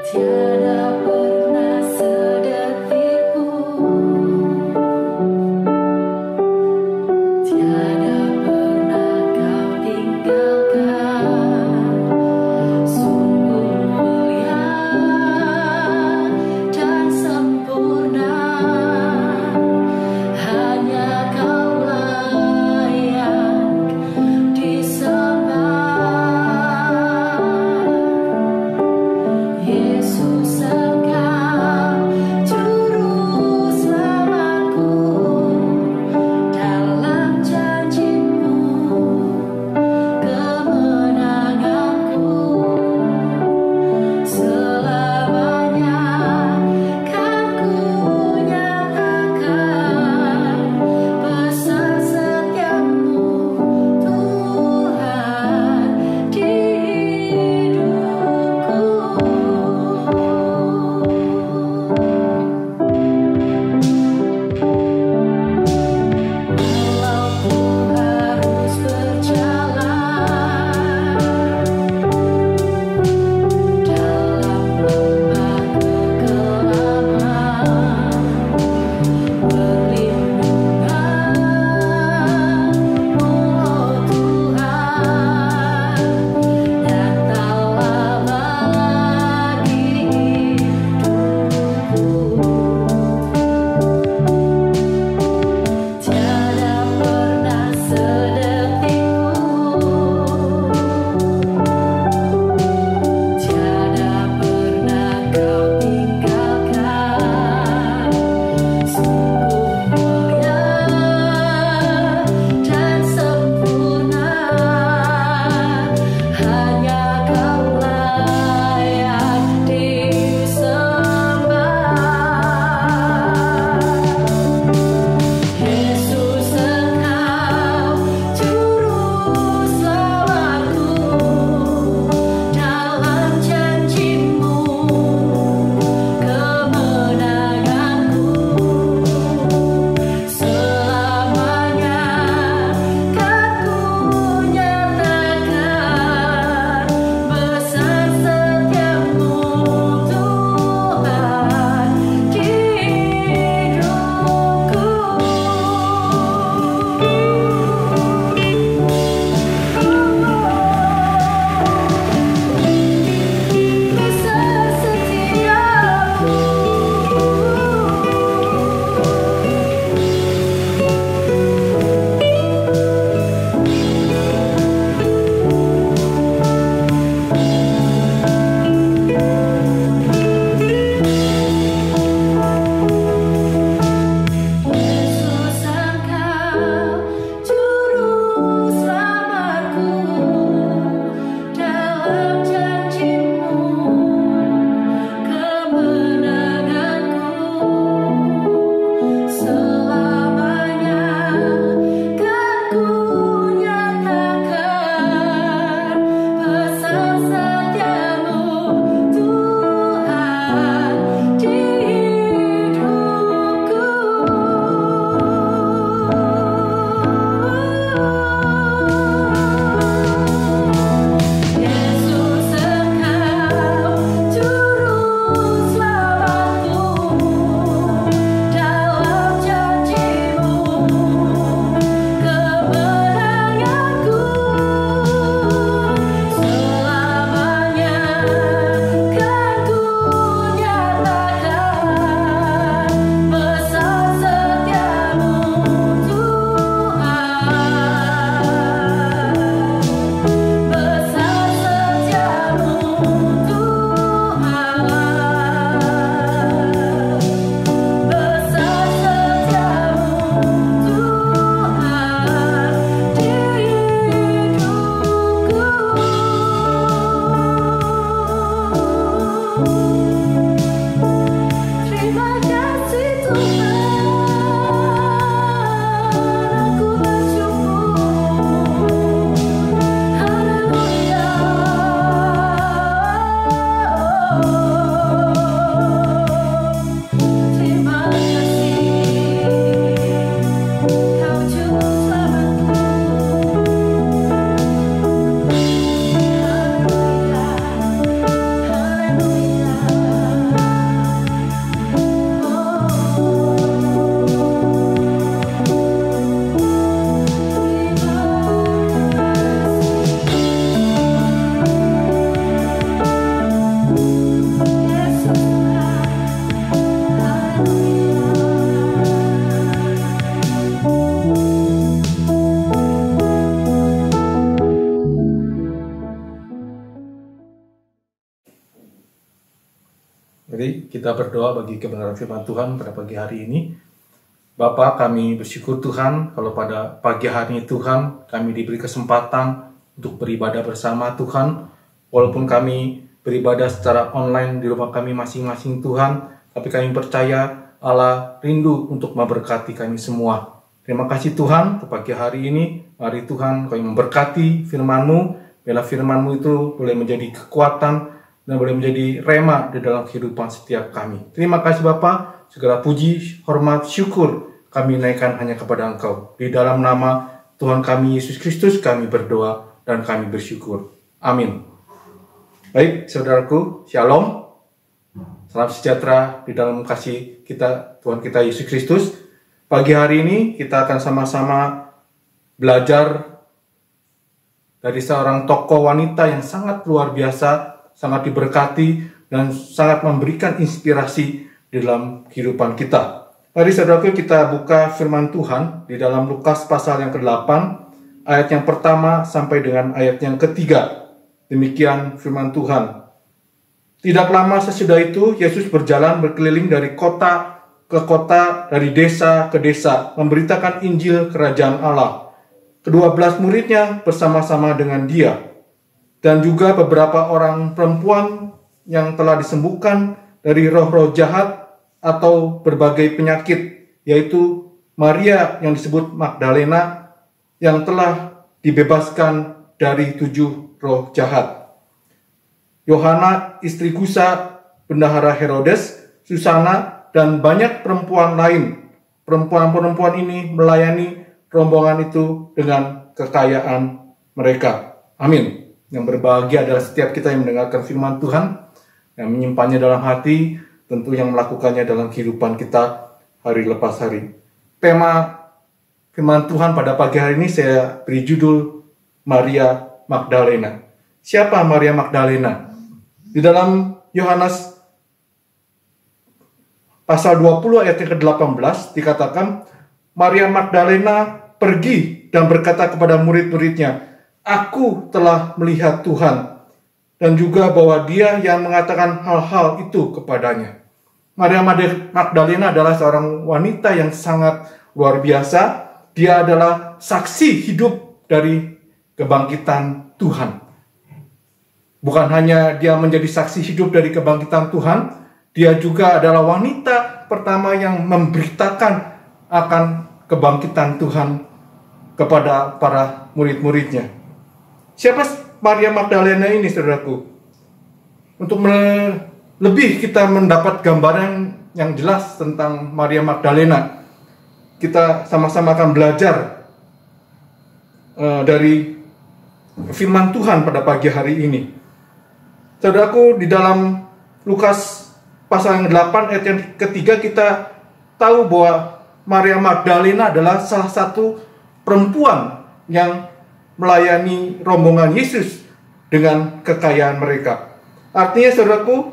Tiada pernah sedetik pun, tiada pernah kau tinggalkan. Sungguh mulia dan sempurna, hanya kau layak disembah. Yesus Mari kita berdoa bagi kebenaran firman Tuhan pada pagi hari ini. Bapa, kami bersyukur Tuhan kalau pada pagi hari ini Tuhan kami diberi kesempatan untuk beribadah bersama Tuhan. Walaupun kami beribadah secara online di rumah kami masing-masing Tuhan, tapi kami percaya Allah rindu untuk memberkati kami semua. Terima kasih Tuhan untuk pagi hari ini. Mari Tuhan kami memberkati firman-Mu. Biarlah firman-Mu itu boleh menjadi kekuatan dan boleh menjadi rema di dalam kehidupan setiap kami. Terima kasih Bapa. Segala puji, hormat, syukur kami naikkan hanya kepada Engkau. Di dalam nama Tuhan kami Yesus Kristus kami berdoa dan kami bersyukur. Amin. Baik, saudaraku, Shalom. Salam sejahtera di dalam kasih kita, Tuhan kita Yesus Kristus. Pagi hari ini kita akan sama-sama belajar dari seorang tokoh wanita yang sangat luar biasa, sangat diberkati, dan sangat memberikan inspirasi di dalam kehidupan kita. Mari saudaraku kita buka firman Tuhan di dalam Lukas pasal yang ke-8, ayat yang pertama sampai dengan ayat yang ketiga. Demikian firman Tuhan. Tidak lama sesudah itu, Yesus berjalan berkeliling dari kota ke kota, dari desa ke desa, memberitakan Injil Kerajaan Allah. Ke-12 muridnya bersama-sama dengan dia, dan juga beberapa orang perempuan yang telah disembuhkan dari roh-roh jahat atau berbagai penyakit, yaitu Maria yang disebut Magdalena, yang telah dibebaskan dari 7 roh jahat. Yohana, istri Kusa, bendahara Herodes, Susana, dan banyak perempuan lain. Perempuan-perempuan ini melayani rombongan itu dengan kekayaan mereka. Amin. Yang berbahagia adalah setiap kita yang mendengarkan firman Tuhan, yang menyimpannya dalam hati, tentu yang melakukannya dalam kehidupan kita hari lepas hari. Tema firman Tuhan pada pagi hari ini saya beri judul Maria Magdalena. Siapa Maria Magdalena? Di dalam Yohanes pasal 20 ayat yang ke-18 dikatakan, Maria Magdalena pergi dan berkata kepada murid-muridnya, "Aku telah melihat Tuhan," dan juga bahwa dia yang mengatakan hal-hal itu kepadanya. Maria Magdalena adalah seorang wanita yang sangat luar biasa. Dia adalah saksi hidup dari kebangkitan Tuhan. Bukan hanya dia menjadi saksi hidup dari kebangkitan Tuhan, dia juga adalah wanita pertama yang memberitakan akan kebangkitan Tuhan kepada para murid-muridnya. Siapa Maria Magdalena ini, saudaraku? Untuk lebih kita mendapat gambaran yang jelas tentang Maria Magdalena, kita sama-sama akan belajar dari firman Tuhan pada pagi hari ini. Saudaraku, di dalam Lukas pasal yang 8 ayat yang ketiga kita tahu bahwa Maria Magdalena adalah salah satu perempuan yang melayani rombongan Yesus dengan kekayaan mereka. Artinya saudaraku,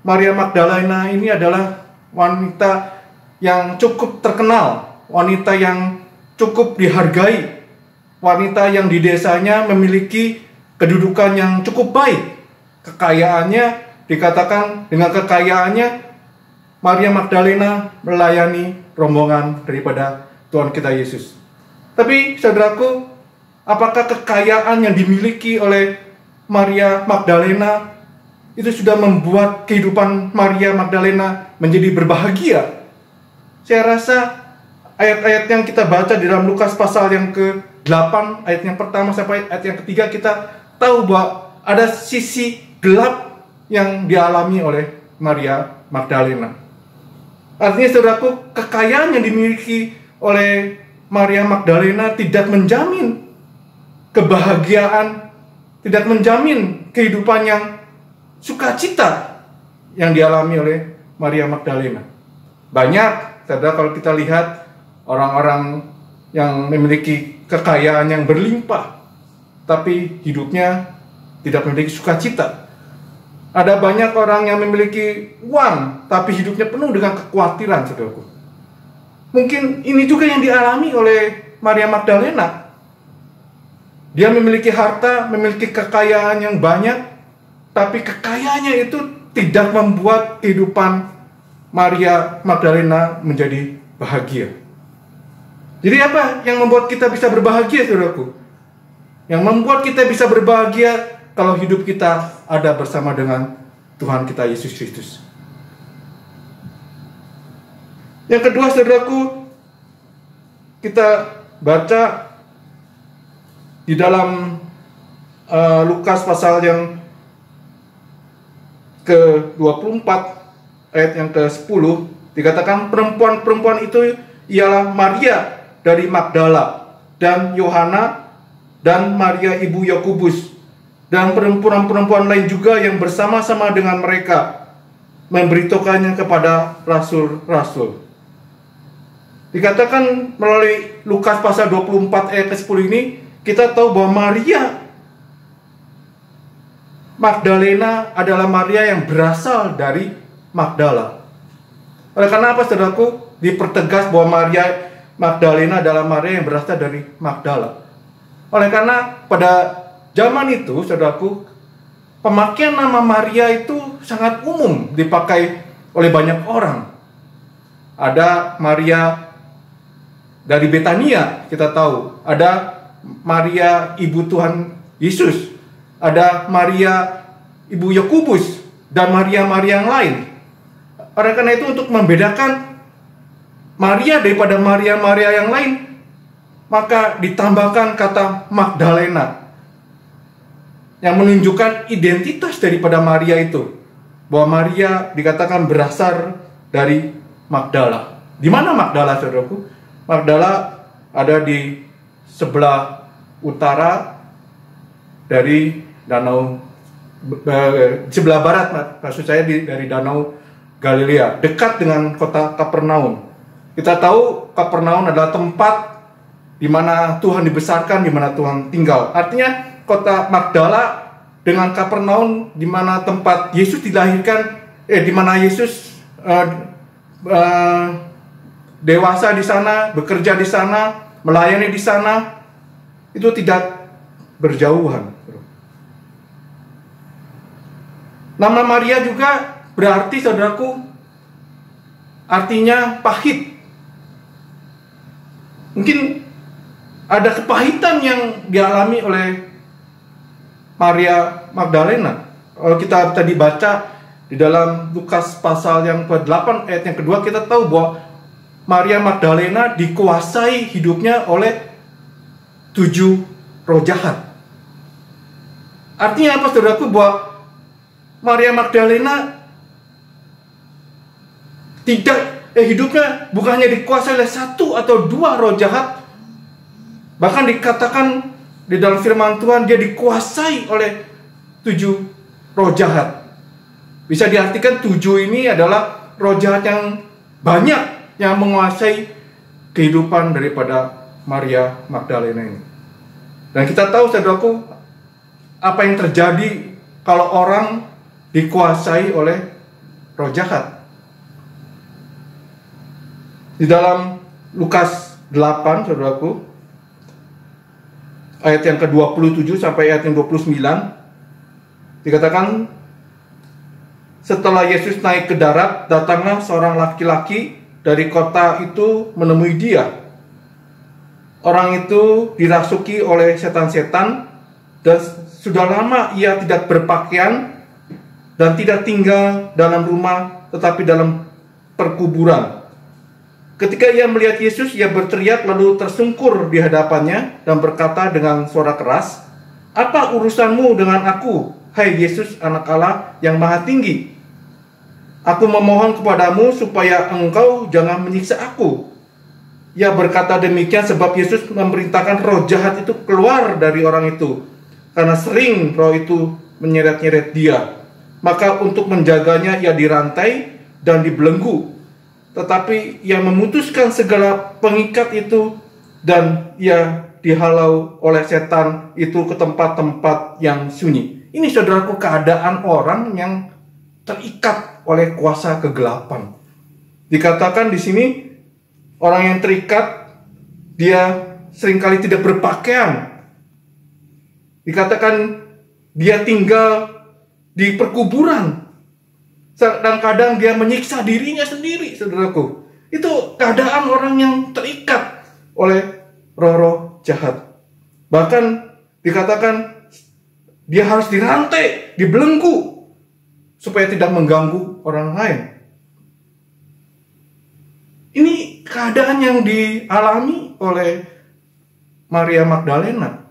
Maria Magdalena ini adalah wanita yang cukup terkenal, wanita yang cukup dihargai, wanita yang di desanya memiliki kedudukan yang cukup baik. Kekayaannya dikatakan dengan kekayaannya Maria Magdalena melayani rombongan daripada Tuhan kita Yesus. Tapi saudaraku, apakah kekayaan yang dimiliki oleh Maria Magdalena itu sudah membuat kehidupan Maria Magdalena menjadi berbahagia? Saya rasa ayat-ayat yang kita baca di dalam Lukas pasal yang ke-8, ayat yang pertama sampai ayat yang ketiga, kita tahu bahwa ada sisi gelap yang dialami oleh Maria Magdalena. Artinya saudaraku, kekayaan yang dimiliki oleh Maria Magdalena tidak menjamin kebahagiaan, tidak menjamin kehidupan yang sukacita yang dialami oleh Maria Magdalena. Banyak, saudara, kalau kita lihat orang-orang yang memiliki kekayaan yang berlimpah, tapi hidupnya tidak memiliki sukacita. Ada banyak orang yang memiliki uang, tapi hidupnya penuh dengan kekhawatiran, saudaraku. Mungkin ini juga yang dialami oleh Maria Magdalena. Dia memiliki harta, memiliki kekayaan yang banyak, tapi kekayaannya itu tidak membuat kehidupan Maria Magdalena menjadi bahagia. Jadi apa yang membuat kita bisa berbahagia, saudaraku? Yang membuat kita bisa berbahagia kalau hidup kita ada bersama dengan Tuhan kita Yesus Kristus. Yang kedua, saudaraku, kita baca di dalam Lukas pasal yang ke-24 ayat yang ke-10 dikatakan perempuan-perempuan itu ialah Maria dari Magdala dan Yohana dan Maria ibu Yakobus dan perempuan-perempuan lain juga yang bersama-sama dengan mereka memberitakannya kepada rasul-rasul. Dikatakan melalui Lukas pasal 24 ayat ke-10 ini, kita tahu bahwa Maria Magdalena adalah Maria yang berasal dari Magdala. Oleh karena apa, saudaraku? Dipertegas bahwa Maria Magdalena adalah Maria yang berasal dari Magdala. Oleh karena pada zaman itu, saudaraku, pemakaian nama Maria itu sangat umum dipakai oleh banyak orang. Ada Maria dari Betania, kita tahu. Ada Maria ibu Tuhan Yesus. Ada Maria ibu Yakobus dan Maria-Maria yang lain. Oleh karena itu, untuk membedakan Maria daripada Maria-Maria yang lain, maka ditambahkan kata Magdalena yang menunjukkan identitas daripada Maria itu, bahwa Maria dikatakan berasal dari Magdala. Di mana Magdala, saudaraku? Magdala ada di sebelah utara dari danau, sebelah barat, maksud saya dari danau Galilea, dekat dengan kota Kapernaum. Kita tahu Kapernaum adalah tempat di mana Tuhan dibesarkan, di mana Tuhan tinggal. Artinya kota Magdala dengan Kapernaum, di mana tempat Yesus dilahirkan, di mana Yesus dewasa di sana, bekerja di sana, melayani di sana, itu tidak berjauhan. Nama Maria juga berarti, saudaraku, artinya pahit. Mungkin ada kepahitan yang dialami oleh Maria Magdalena. Kalau kita tadi baca di dalam Lukas pasal yang ke-8 ayat yang kedua, kita tahu bahwa Maria Magdalena dikuasai hidupnya oleh 7 roh jahat. Artinya apa, saudaraku? Bahwa Maria Magdalena hidupnya bukannya dikuasai oleh 1 atau 2 roh jahat. Bahkan dikatakan di dalam firman Tuhan, dia dikuasai oleh 7 roh jahat. Bisa diartikan 7 ini adalah roh jahat yang banyak yang menguasai kehidupan daripada Maria Magdalena ini. Dan kita tahu, saudaraku, apa yang terjadi kalau orang dikuasai oleh roh jahat. Di dalam Lukas 8, saudaraku, ayat yang ke-27 sampai ayat yang 29, dikatakan, setelah Yesus naik ke darat, datanglah seorang laki-laki dari kota itu menemui dia. Orang itu dirasuki oleh setan-setan, dan sudah lama ia tidak berpakaian dan tidak tinggal dalam rumah, tetapi dalam perkuburan. Ketika ia melihat Yesus, ia berteriak lalu tersungkur di hadapannya dan berkata dengan suara keras, "Apa urusanmu dengan aku, hai Yesus, Anak Allah yang Maha Tinggi? Aku memohon kepadamu supaya engkau jangan menyiksa aku." Ia berkata demikian sebab Yesus memerintahkan roh jahat itu keluar dari orang itu, karena sering roh itu menyeret-nyeret dia. Maka untuk menjaganya ia dirantai dan dibelenggu. Tetapi ia memutuskan segala pengikat itu, dan ia dihalau oleh setan itu ke tempat-tempat yang sunyi. Ini, saudaraku, keadaan orang yang terikat oleh kuasa kegelapan. Dikatakan di sini, orang yang terikat, dia seringkali tidak berpakaian. Dikatakan dia tinggal di perkuburan. dan kadang dia menyiksa dirinya sendiri, saudaraku. Itu keadaan orang yang terikat oleh roh-roh jahat. Bahkan dikatakan dia harus dirantai, dibelenggu, supaya tidak mengganggu orang lain. Ini keadaan yang dialami oleh Maria Magdalena.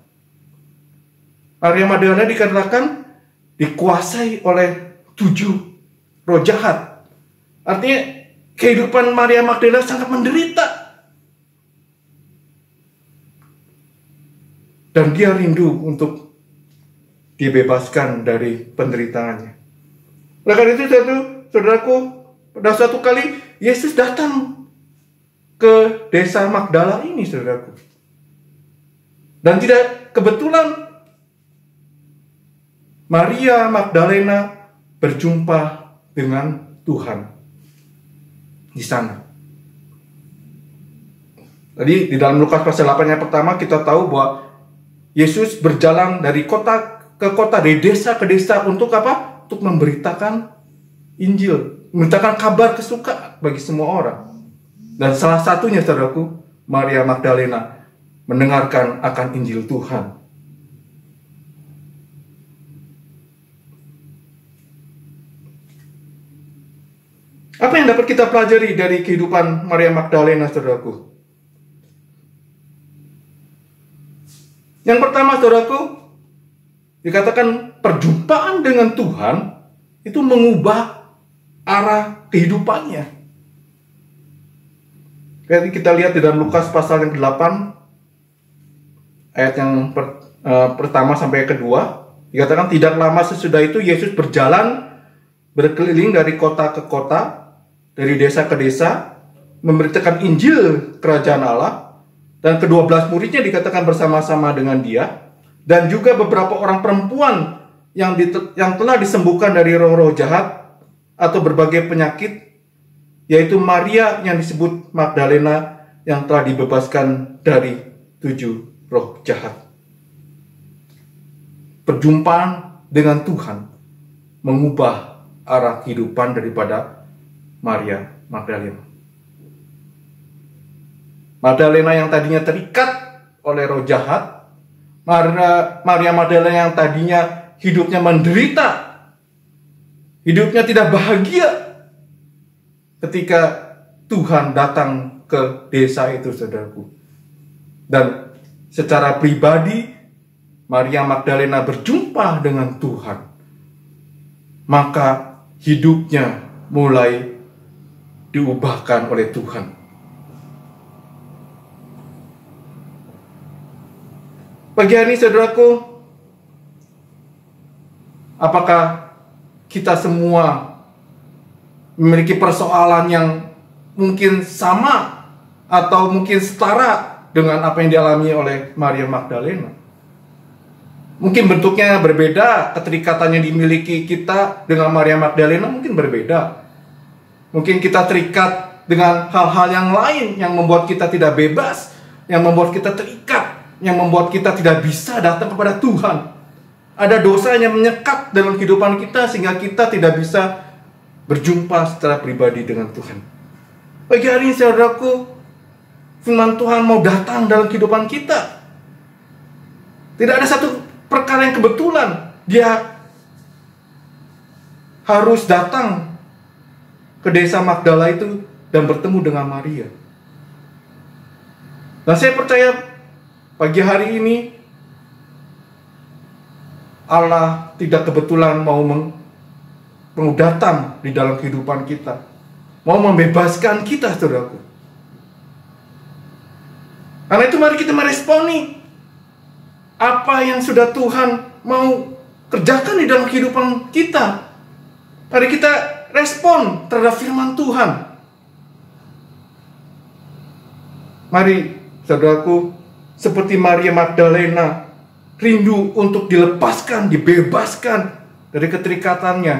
Maria Magdalena dikatakan dikuasai oleh 7 roh jahat. Artinya kehidupan Maria Magdalena sangat menderita. Dan dia rindu untuk dibebaskan dari penderitaannya. Oleh karena itu, saudaraku, pada suatu kali Yesus datang ke desa Magdala ini, saudaraku. Dan tidak kebetulan Maria Magdalena berjumpa dengan Tuhan di sana. Jadi di dalam Lukas pasal 8 yang pertama kita tahu bahwa Yesus berjalan dari kota ke kota, dari desa ke desa untuk apa? Untuk memberitakan Injil, memberitakan kabar kesukaan bagi semua orang. Dan salah satunya, saudaraku, Maria Magdalena mendengarkan akan Injil Tuhan. Apa yang dapat kita pelajari dari kehidupan Maria Magdalena, saudaraku? Yang pertama, saudaraku, dikatakan perjumpaan dengan Tuhan itu mengubah arah kehidupannya. Jadi kita lihat di dalam Lukas pasal yang ke-8, ayat yang pertama sampai kedua, dikatakan tidak lama sesudah itu Yesus berjalan berkeliling dari kota ke kota, dari desa ke desa, memberitakan Injil Kerajaan Allah. Dan ke-12 muridnya dikatakan bersama-sama dengan dia. Dan juga beberapa orang perempuan yang telah disembuhkan dari roh-roh jahat atau berbagai penyakit, yaitu Maria yang disebut Magdalena yang telah dibebaskan dari 7 roh jahat. Perjumpaan dengan Tuhan mengubah arah kehidupan daripada Maria Magdalena. Magdalena yang tadinya terikat oleh roh jahat, Maria Magdalena yang tadinya hidupnya menderita, hidupnya tidak bahagia, ketika Tuhan datang ke desa itu, saudaraku. Dan secara pribadi Maria Magdalena berjumpa dengan Tuhan, maka hidupnya mulai diubahkan oleh Tuhan. Pagi hari ini, saudaraku, apakah kita semua memiliki persoalan yang mungkin sama atau mungkin setara dengan apa yang dialami oleh Maria Magdalena? Mungkin bentuknya berbeda, keterikatannya dimiliki kita dengan Maria Magdalena mungkin berbeda. Mungkin kita terikat dengan hal-hal yang lain yang membuat kita tidak bebas, yang membuat kita terikat, yang membuat kita tidak bisa datang kepada Tuhan. Ada dosa yang menyekat dalam kehidupan kita sehingga kita tidak bisa berjumpa secara pribadi dengan Tuhan. Pagi hari ini, saudaraku, firman Tuhan mau datang dalam kehidupan kita. Tidak ada satu perkara yang kebetulan dia harus datang ke desa Magdala itu dan bertemu dengan Maria. Dan saya percaya pagi hari ini Allah tidak kebetulan mau datang di dalam kehidupan kita, mau membebaskan kita, saudaraku. Karena itu mari kita meresponi apa yang sudah Tuhan mau kerjakan di dalam kehidupan kita. Mari kita respon terhadap firman Tuhan. Mari, saudaraku, seperti Maria Magdalena rindu untuk dilepaskan, dibebaskan dari keterikatannya,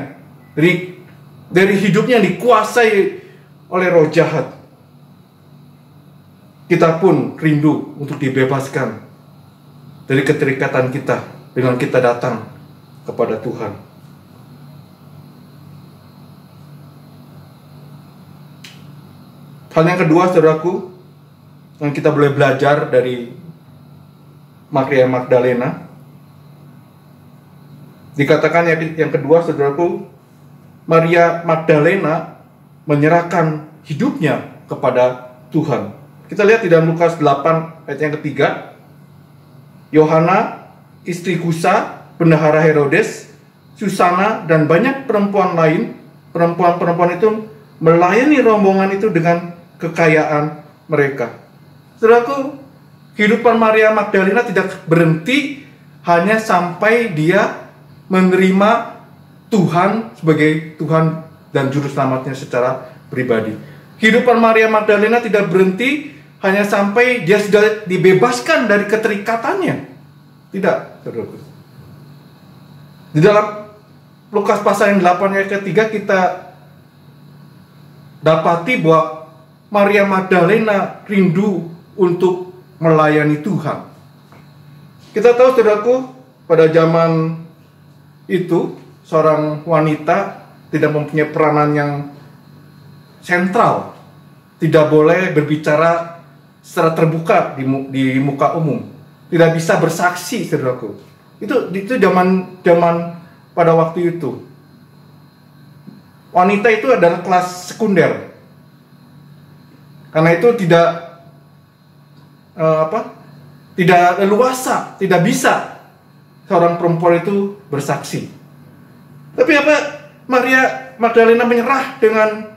dari hidupnya yang dikuasai oleh roh jahat. Kita pun rindu untuk dibebaskan dari keterikatan kita dengan kita datang kepada Tuhan. Hal yang kedua, saudaraku, yang kita boleh belajar dari Maria Magdalena, dikatakan yang kedua, saudaraku, Maria Magdalena menyerahkan hidupnya kepada Tuhan. Kita lihat di dalam Lukas 8 ayat yang ketiga, Yohana, istri Kusa, bendahara Herodes, Susana, dan banyak perempuan lain, perempuan-perempuan itu melayani rombongan itu dengan kekayaan mereka. Saudaraku, kehidupan Maria Magdalena tidak berhenti hanya sampai dia menerima Tuhan sebagai Tuhan dan Juru Selamatnya secara pribadi. Kehidupan Maria Magdalena tidak berhenti hanya sampai dia sudah dibebaskan dari keterikatannya. Tidak, saudaraku. Di dalam Lukas pasal yang 8 ayat ketiga kita dapati bahwa Maria Magdalena rindu untuk melayani Tuhan. Kita tahu, saudaraku, pada zaman itu seorang wanita tidak mempunyai peranan yang sentral, tidak boleh berbicara secara terbuka di muka umum, tidak bisa bersaksi, saudaraku. Itu zaman pada waktu itu. Wanita itu adalah kelas sekunder. Karena itu tidak leluasa, tidak bisa seorang perempuan itu bersaksi. Tapi Maria Magdalena menyerah dengan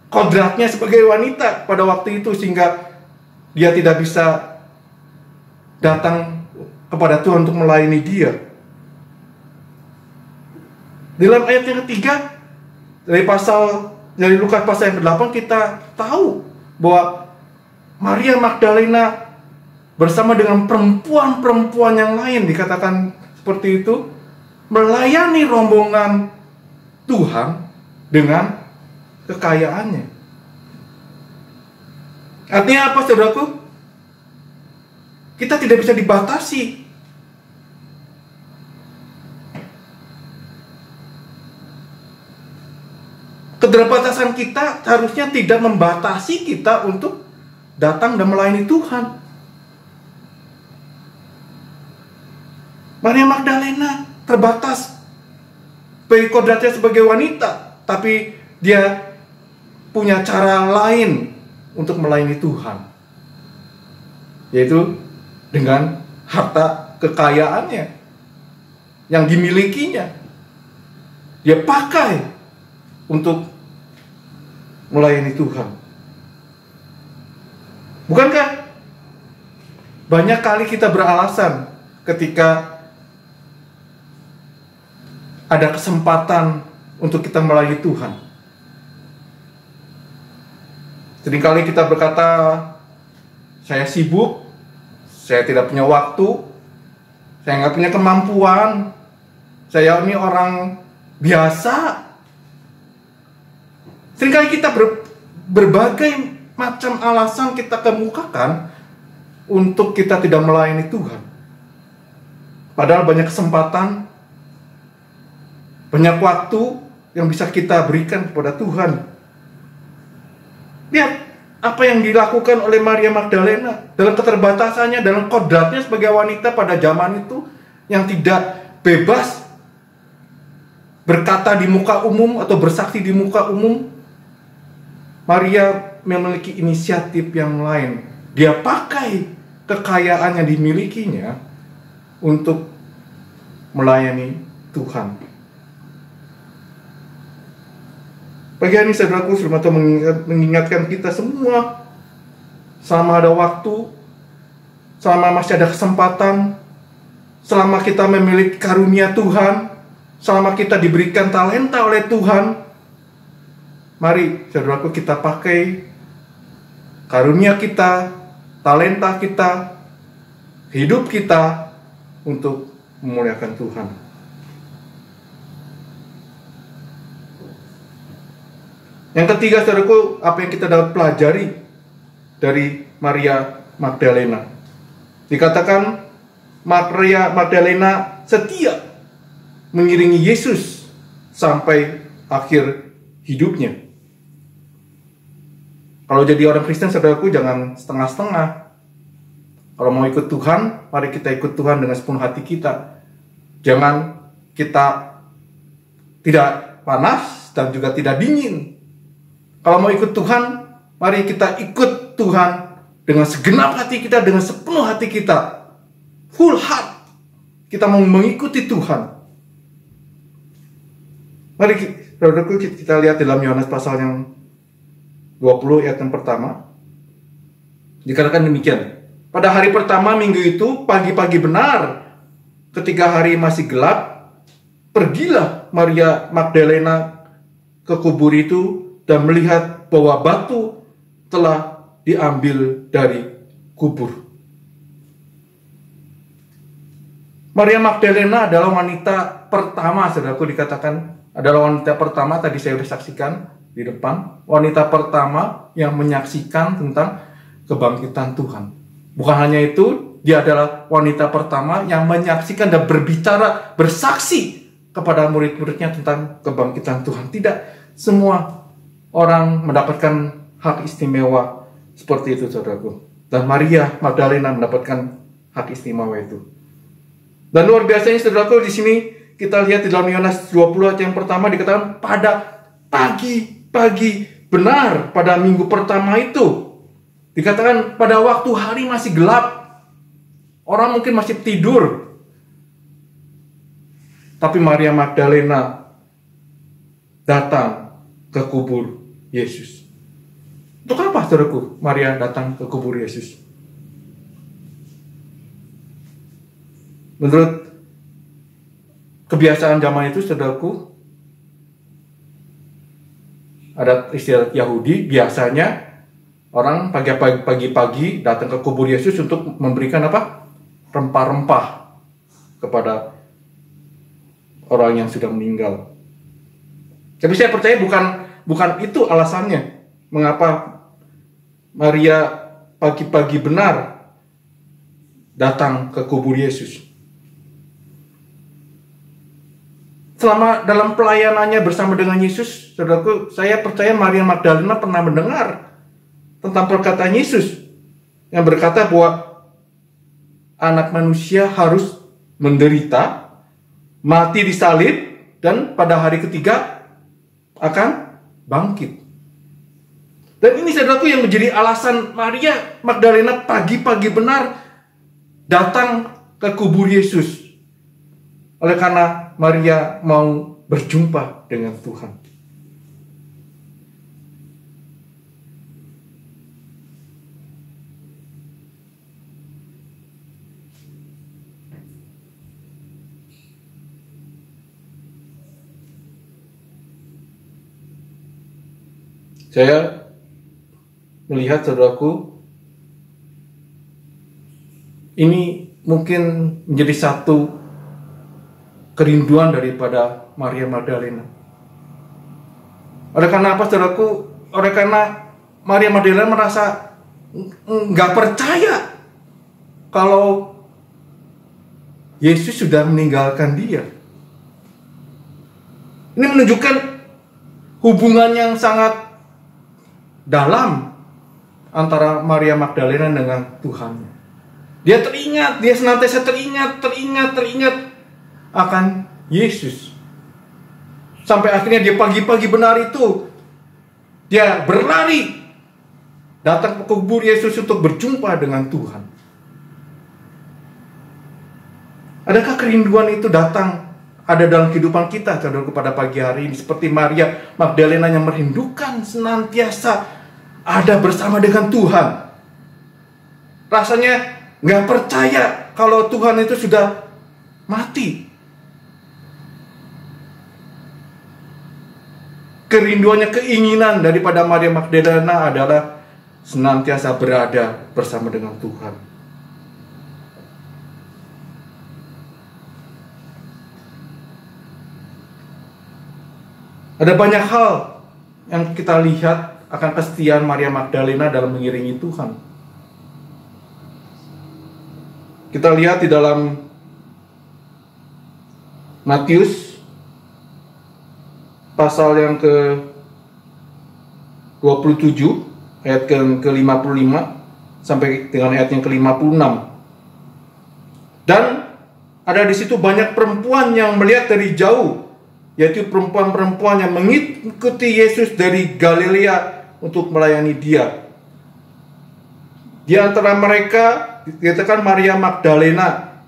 kodratnya sebagai wanita pada waktu itu, sehingga dia tidak bisa datang kepada Tuhan untuk melayani dia. Dalam ayat yang ketiga dari Lukas pasal yang ke-8 kita tahu bahwa Maria Magdalena bersama dengan perempuan-perempuan yang lain, dikatakan seperti itu, melayani rombongan Tuhan dengan kekayaannya. Artinya apa, saudaraku? Kita tidak bisa dibatasi. Keterbatasan kita harusnya tidak membatasi kita untuk datang dan melayani Tuhan. Maria Magdalena terbatas bagi kodratnya sebagai wanita, tapi dia punya cara lain untuk melayani Tuhan, yaitu dengan harta kekayaannya yang dimilikinya, dia pakai untuk melayani Tuhan. Bukankah banyak kali kita beralasan ketika ada kesempatan untuk kita melayani Tuhan? Seringkali kita berkata, saya sibuk, saya tidak punya waktu, saya nggak punya kemampuan, saya ini orang biasa. Seringkali kita berbagai macam alasan kita kemukakan untuk kita tidak melayani Tuhan. Padahal banyak kesempatan, banyak waktu yang bisa kita berikan kepada Tuhan. Lihat apa yang dilakukan oleh Maria Magdalena dalam keterbatasannya, dalam kodratnya sebagai wanita pada zaman itu yang tidak bebas berkata di muka umum atau bersaksi di muka umum. Maria memiliki inisiatif yang lain. Dia pakai kekayaan yang dimilikinya untuk melayani Tuhan. Pagi hari ini, saudaraku, firman Tuhan mengingatkan kita semua, selama ada waktu, selama masih ada kesempatan, selama kita memiliki karunia Tuhan, selama kita diberikan talenta oleh Tuhan, mari, saudaraku, kita pakai karunia kita, talenta kita, hidup kita untuk memuliakan Tuhan. Yang ketiga, saudaraku, apa yang kita dapat pelajari dari Maria Magdalena? Dikatakan Maria Magdalena setia mengiringi Yesus sampai akhir hidupnya. Kalau jadi orang Kristen, saudaraku, jangan setengah-setengah. Kalau mau ikut Tuhan, mari kita ikut Tuhan dengan sepenuh hati kita. Jangan kita tidak panas dan juga tidak dingin. Kalau mau ikut Tuhan, mari kita ikut Tuhan dengan segenap hati kita, dengan sepenuh hati kita. Full heart. Kita mau mengikuti Tuhan. Mari saudaraku, kita lihat dalam Yohanes pasal yang 20 ayat yang pertama. Dikatakan demikian. Pada hari pertama minggu itu, pagi-pagi benar, ketika hari masih gelap, pergilah Maria Magdalena ke kubur itu dan melihat bahwa batu telah diambil dari kubur. Maria Magdalena adalah wanita pertama, saudaraku, dikatakan adalah wanita pertama, tadi saya sudah saksikan di depan, wanita pertama yang menyaksikan tentang kebangkitan Tuhan. Bukan hanya itu, dia adalah wanita pertama yang menyaksikan dan berbicara, bersaksi kepada murid-muridnya tentang kebangkitan Tuhan. Tidak semua orang mendapatkan hak istimewa seperti itu, saudaraku. Dan Maria Magdalena mendapatkan hak istimewa itu. Dan luar biasanya, saudaraku, di sini kita lihat di dalam Yohanes 20 ayat yang pertama dikatakan pada pagi benar pada minggu pertama itu. Dikatakan pada waktu hari masih gelap. Orang mungkin masih tidur. Tapi Maria Magdalena datang ke kubur Yesus. Untuk apa, saudaraku, Maria datang ke kubur Yesus? Menurut kebiasaan zaman itu, saudaraku, ada istilah Yahudi, biasanya orang pagi-pagi datang ke kubur Yesus untuk memberikan apa? Rempah-rempah kepada orang yang sudah meninggal. Tapi saya percaya bukan itu alasannya mengapa Maria pagi-pagi benar datang ke kubur Yesus. Selama dalam pelayanannya bersama dengan Yesus, saudaraku, saya percaya Maria Magdalena pernah mendengar tentang perkataan Yesus yang berkata bahwa anak manusia harus menderita, mati disalib, dan pada hari ketiga akan bangkit. Dan ini, saudaraku, yang menjadi alasan Maria Magdalena pagi-pagi benar datang ke kubur Yesus. Oleh karena Maria mau berjumpa dengan Tuhan. Saya melihat, saudaraku, ini mungkin menjadi satu kerinduan daripada Maria Magdalena. Oleh karena apa, saudaraku? Oleh karena Maria Magdalena merasa nggak percaya kalau Yesus sudah meninggalkan dia. Ini menunjukkan hubungan yang sangat dalam antara Maria Magdalena dengan Tuhan. Dia senantiasa teringat akan Yesus. Sampai akhirnya dia pagi-pagi benar itu, dia berlari datang ke kubur Yesus untuk berjumpa dengan Tuhan. Adakah kerinduan itu ada dalam kehidupan kita, saudara, pada pagi hari ini, seperti Maria Magdalena yang merindukan senantiasa ada bersama dengan Tuhan? Rasanya nggak percaya kalau Tuhan itu sudah mati. Kerinduannya, keinginan daripada Maria Magdalena adalah senantiasa berada bersama dengan Tuhan. Ada banyak hal yang kita lihat akan kesetiaan Maria Magdalena dalam mengiringi Tuhan. Kita lihat di dalam Matius pasal yang ke-27 ayat ke-55 sampai dengan ayat yang ke-56. Dan ada di situ banyak perempuan yang melihat dari jauh, yaitu perempuan-perempuan yang mengikuti Yesus dari Galilea untuk melayani Dia. Di antara mereka dikatakan Maria Magdalena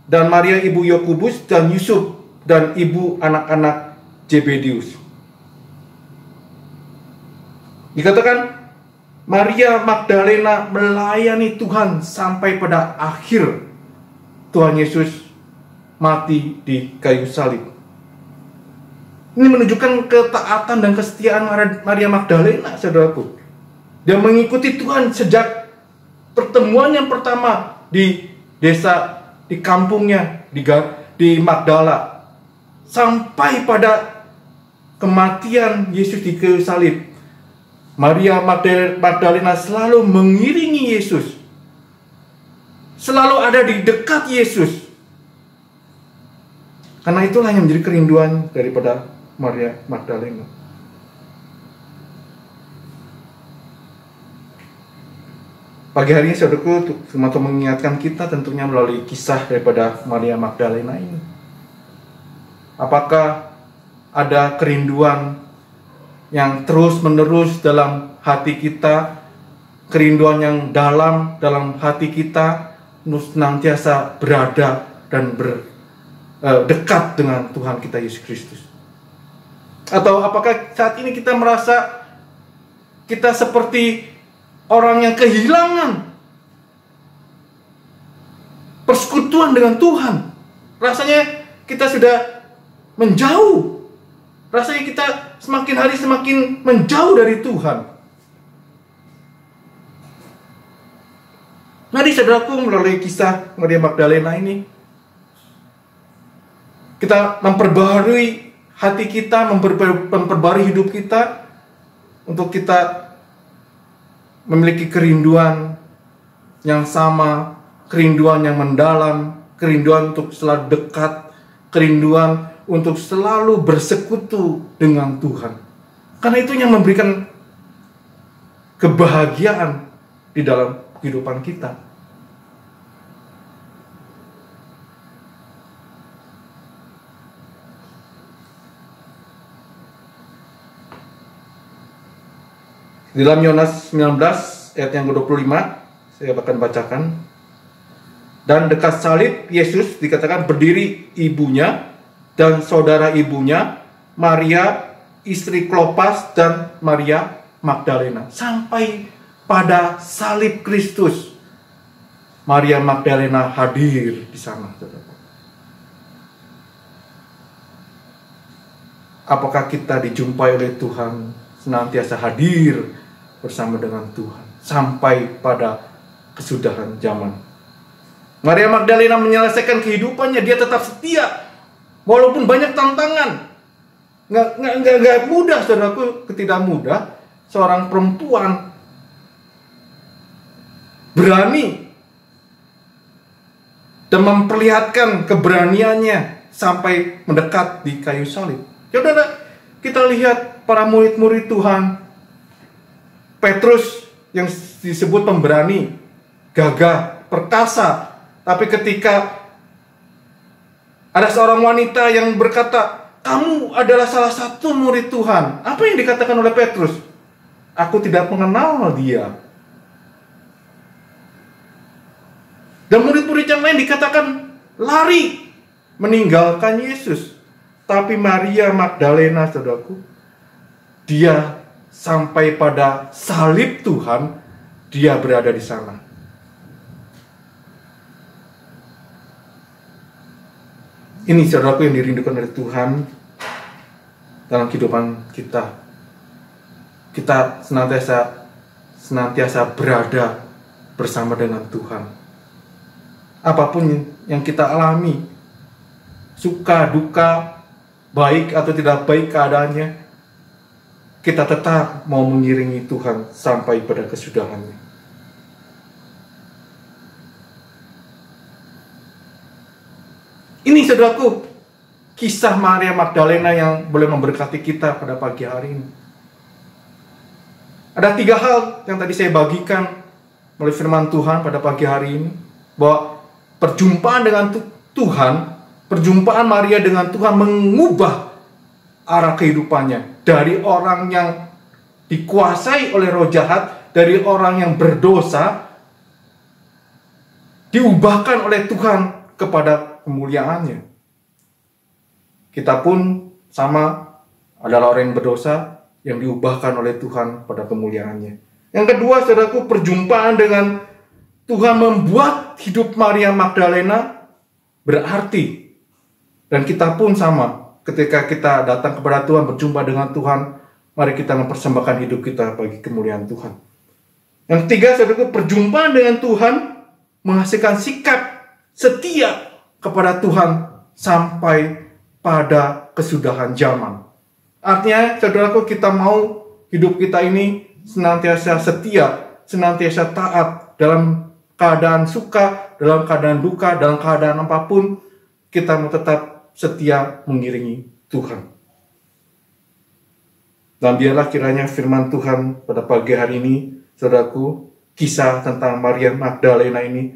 dan Maria ibu Yakobus dan Yusuf dan ibu anak-anak Zebedius. Dikatakan Maria Magdalena melayani Tuhan sampai pada akhir Tuhan Yesus mati di kayu salib. Ini menunjukkan ketaatan dan kesetiaan Maria Magdalena, saudaraku. Dia mengikuti Tuhan sejak pertemuan yang pertama di desa, di kampungnya, di Magdala, sampai pada kematian Yesus di kayu salib. Maria Magdalena selalu mengiringi Yesus, selalu ada di dekat Yesus. Karena itulah yang menjadi kerinduan daripada Maria Magdalena. Pagi hari ini saudaraku, semata mengingatkan kita tentunya melalui kisah daripada Maria Magdalena ini. Apakah ada kerinduan yang terus-menerus dalam hati kita, kerinduan yang dalam hati kita, senantiasa berada dan dekat dengan Tuhan kita Yesus Kristus? Atau apakah saat ini kita merasa kita seperti orang yang kehilangan persekutuan dengan Tuhan? Rasanya kita sudah menjauh. Rasanya kita semakin hari semakin menjauh dari Tuhan. Mari saudaraku, melalui kisah Maria Magdalena ini, kita memperbarui hati kita, memperbarui hidup kita, untuk kita memiliki kerinduan yang sama, kerinduan yang mendalam, kerinduan untuk selalu dekat, kerinduan untuk selalu bersekutu dengan Tuhan. Karena itu yang memberikan kebahagiaan di dalam kehidupan kita. Di dalam Yohanes 19 ayat yang ke-25, saya akan bacakan. Dan dekat salib Yesus dikatakan berdiri ibunya dan saudara ibunya, Maria istri Klopas dan Maria Magdalena. Sampai pada salib Kristus, Maria Magdalena hadir di sana. Apakah kita dijumpai oleh Tuhan, senantiasa hadir bersama dengan Tuhan sampai pada kesudahan zaman? Maria Magdalena menyelesaikan kehidupannya, dia tetap setia walaupun banyak tantangan. Nggak mudah, saudaraku, tidak mudah seorang perempuan berani dan memperlihatkan keberaniannya sampai mendekat di kayu salib. Saudara, kita lihat para murid-murid Tuhan. Petrus yang disebut pemberani, gagah, perkasa. Tapi ketika ada seorang wanita yang berkata, "Kamu adalah salah satu murid Tuhan," apa yang dikatakan oleh Petrus? "Aku tidak mengenal dia." Dan murid-murid yang lain dikatakan lari meninggalkan Yesus. Tapi Maria Magdalena, saudaraku, dia sampai pada salib Tuhan, dia berada di sana. Ini, saudaraku, yang dirindukan dari Tuhan dalam kehidupan kita. Kita senantiasa berada bersama dengan Tuhan. Apapun yang kita alami, suka, duka, baik atau tidak baik keadaannya, kita tetap mau mengiringi Tuhan sampai pada kesudahannya. Ini, saudaraku, kisah Maria Magdalena yang boleh memberkati kita pada pagi hari ini. Ada 3 hal yang tadi saya bagikan melalui firman Tuhan pada pagi hari ini, bahwa perjumpaan dengan Tuhan, perjumpaan Maria dengan Tuhan mengubah arah kehidupannya dari orang yang dikuasai oleh roh jahat, dari orang yang berdosa, diubahkan oleh Tuhan kepada kemuliaannya. Kita pun sama, adalah orang yang berdosa yang diubahkan oleh Tuhan pada kemuliaannya. Yang kedua, saudaraku, perjumpaan dengan Tuhan membuat hidup Maria Magdalena berarti. Dan kita pun sama, ketika kita datang kepada Tuhan, berjumpa dengan Tuhan, mari kita mempersembahkan hidup kita bagi kemuliaan Tuhan. Yang ketiga, saudaraku, perjumpaan dengan Tuhan menghasilkan sikap setia kepada Tuhan sampai pada kesudahan zaman. Artinya, saudaraku, kita mau hidup kita ini senantiasa setia, senantiasa taat dalam keadaan suka, dalam keadaan duka, dalam keadaan apapun, kita mau tetap setia mengiringi Tuhan. Dan biarlah kiranya firman Tuhan pada pagi hari ini, saudaraku, kisah tentang Maria Magdalena ini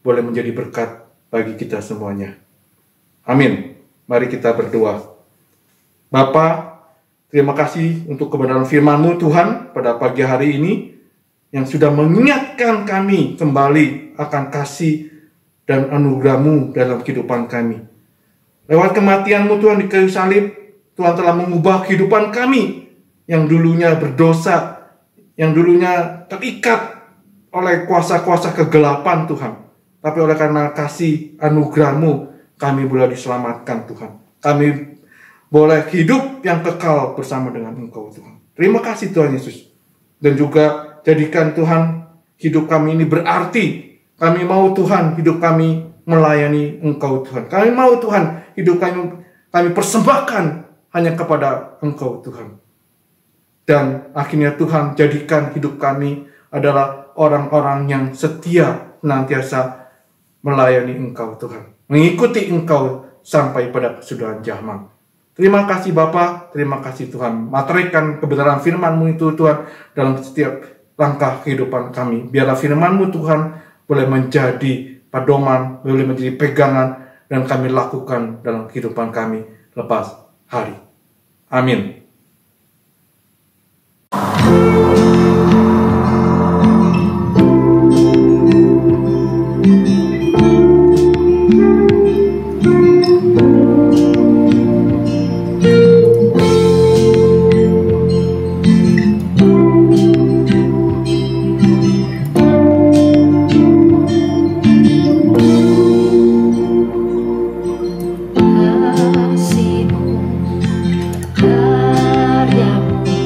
boleh menjadi berkat bagi kita semuanya. Amin. Mari kita berdoa. Bapa, terima kasih untuk kebenaran firman-Mu Tuhan pada pagi hari ini yang sudah mengingatkan kami kembali akan kasih dan anugerah-Mu dalam kehidupan kami. Lewat kematian-Mu Tuhan di kayu salib, Tuhan telah mengubah kehidupan kami yang dulunya berdosa, yang dulunya terikat oleh kuasa-kuasa kegelapan Tuhan. Tapi oleh karena kasih anugerah-Mu, kami boleh diselamatkan Tuhan. Kami boleh hidup yang kekal bersama dengan Engkau Tuhan. Terima kasih Tuhan Yesus. Dan juga jadikan Tuhan hidup kami ini berarti. Kami mau Tuhan hidup kami melayani Engkau Tuhan. Kami mau Tuhan hidup kami persembahkan hanya kepada Engkau Tuhan. Dan akhirnya Tuhan jadikan hidup kami adalah orang-orang yang setia senantiasa melayani Engkau Tuhan. Mengikuti Engkau sampai pada kesudahan zaman. Terima kasih Bapa, terima kasih Tuhan. Materikan kebenaran firman-Mu itu Tuhan dalam setiap langkah kehidupan kami. Biarlah firman-Mu Tuhan boleh menjadi pedoman, boleh menjadi pegangan, dan kami lakukan dalam kehidupan kami lepas hari. Amin. Kasih-Mu, karya-Mu,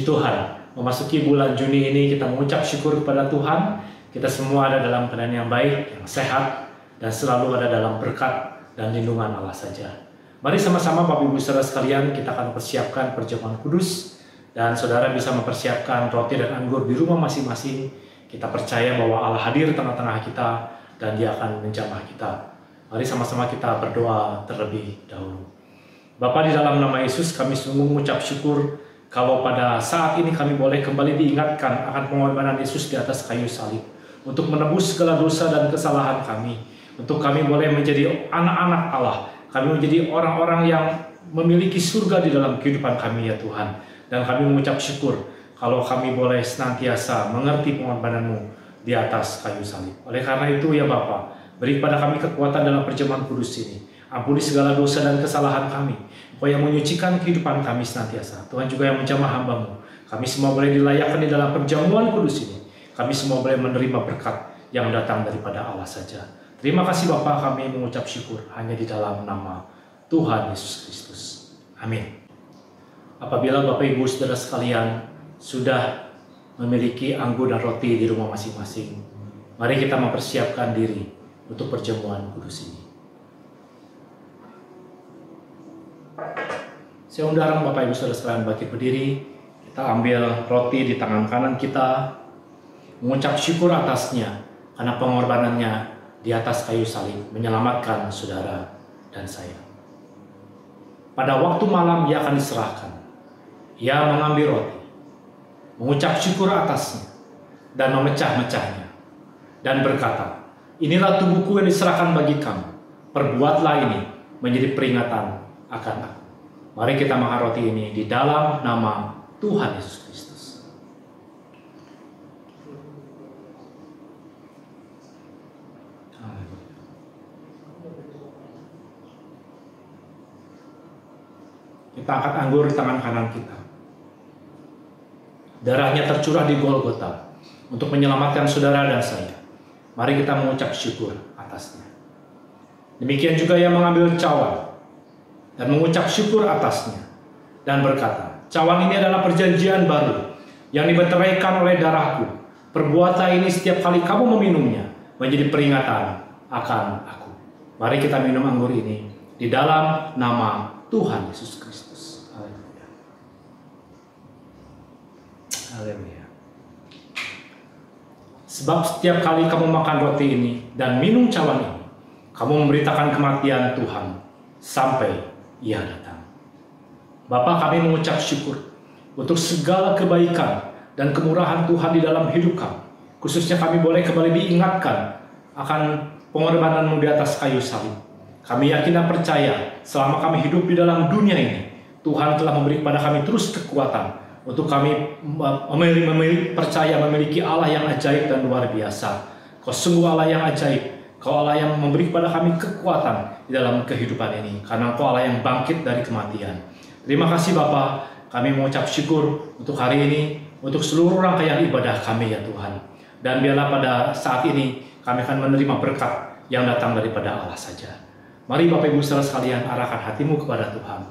Puji Tuhan, memasuki bulan Juni ini kita mengucap syukur kepada Tuhan. Kita semua ada dalam keadaan yang baik, yang sehat, dan selalu ada dalam berkat dan lindungan Allah saja. Mari sama-sama Bapak Ibu Saudara sekalian, kita akan persiapkan perjamuan kudus, dan saudara bisa mempersiapkan roti dan anggur di rumah masing-masing. Kita percaya bahwa Allah hadir di tengah-tengah kita dan Dia akan menjamah kita. Mari sama-sama kita berdoa terlebih dahulu. Bapa, di dalam nama Yesus kami sungguh mengucap syukur kalau pada saat ini kami boleh kembali diingatkan akan pengorbanan Yesus di atas kayu salib untuk menebus segala dosa dan kesalahan kami, untuk kami boleh menjadi anak-anak Allah, kami menjadi orang-orang yang memiliki surga di dalam kehidupan kami ya Tuhan. Dan kami mengucap syukur kalau kami boleh senantiasa mengerti pengorbanan-Mu di atas kayu salib. Oleh karena itu ya Bapa, beri kepada kami kekuatan dalam perjamuan kudus ini. Ampuni segala dosa dan kesalahan kami, Engkau yang menyucikan kehidupan kami senantiasa. Tuhan juga yang menjamah hamba-Mu. Kami semua boleh dilayakkan di dalam perjamuan kudus ini. Kami semua boleh menerima berkat yang datang daripada Allah saja. Terima kasih Bapa, kami mengucap syukur hanya di dalam nama Tuhan Yesus Kristus. Amin. Apabila Bapak Ibu Saudara sekalian sudah memiliki anggur dan roti di rumah masing-masing, mari kita mempersiapkan diri untuk perjamuan kudus ini. Saya undang Bapak Ibu Saudara sekalian bangkit berdiri. Kita ambil roti di tangan kanan kita, mengucap syukur atasnya karena pengorbanannya di atas kayu salib menyelamatkan saudara dan saya. Pada waktu malam Ia akan diserahkan. Ia mengambil roti, mengucap syukur atasnya dan memecah-mecahnya dan berkata, "Inilah tubuhku yang diserahkan bagi kamu. Perbuatlah ini menjadi peringatan akan aku." Mari kita makan roti ini di dalam nama Tuhan Yesus Kristus. Kita angkat anggur di tangan kanan kita. Darahnya tercurah di Golgota untuk menyelamatkan saudara dan saya. Mari kita mengucap syukur atasnya. Demikian juga Ia mengambil cawan dan mengucap syukur atasnya dan berkata, "Cawan ini adalah perjanjian baru yang dimeteraikan oleh darahku. Perbuatlah ini setiap kali kamu meminumnya menjadi peringatan akan aku." Mari kita minum anggur ini di dalam nama Tuhan Yesus Kristus. Haleluya. Haleluya. Sebab setiap kali kamu makan roti ini dan minum cawan ini, kamu memberitakan kematian Tuhan sampai Ia datang. Bapa, kami mengucap syukur untuk segala kebaikan dan kemurahan Tuhan di dalam hidup kami. Khususnya kami boleh kembali diingatkan akan pengorbanan-Mu di atas kayu salib. Kami yakin dan percaya selama kami hidup di dalam dunia ini, Tuhan telah memberi kepada kami terus kekuatan untuk kami percaya memiliki Allah yang ajaib dan luar biasa. Kau sungguh Allah yang ajaib. Kau Allah yang memberi kepada kami kekuatan di dalam kehidupan ini, karena Kau Allah yang bangkit dari kematian. Terima kasih Bapa, kami mengucap syukur untuk hari ini, untuk seluruh rangkaian ibadah kami ya Tuhan. Dan biarlah pada saat ini kami akan menerima berkat yang datang daripada Allah saja. Mari Bapak Ibu Saudara sekalian, arahkan hatimu kepada Tuhan.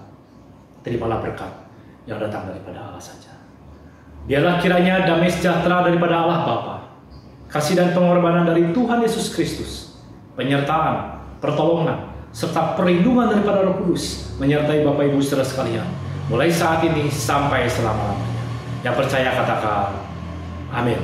Terimalah berkat yang datang daripada Allah saja. Biarlah kiranya damai sejahtera daripada Allah Bapa, kasih dan pengorbanan dari Tuhan Yesus Kristus, penyertaan, pertolongan, serta perlindungan daripada Roh Kudus menyertai Bapak Ibu Saudara sekalian, mulai saat ini sampai selama-lamanya. Yang percaya katakan, amin.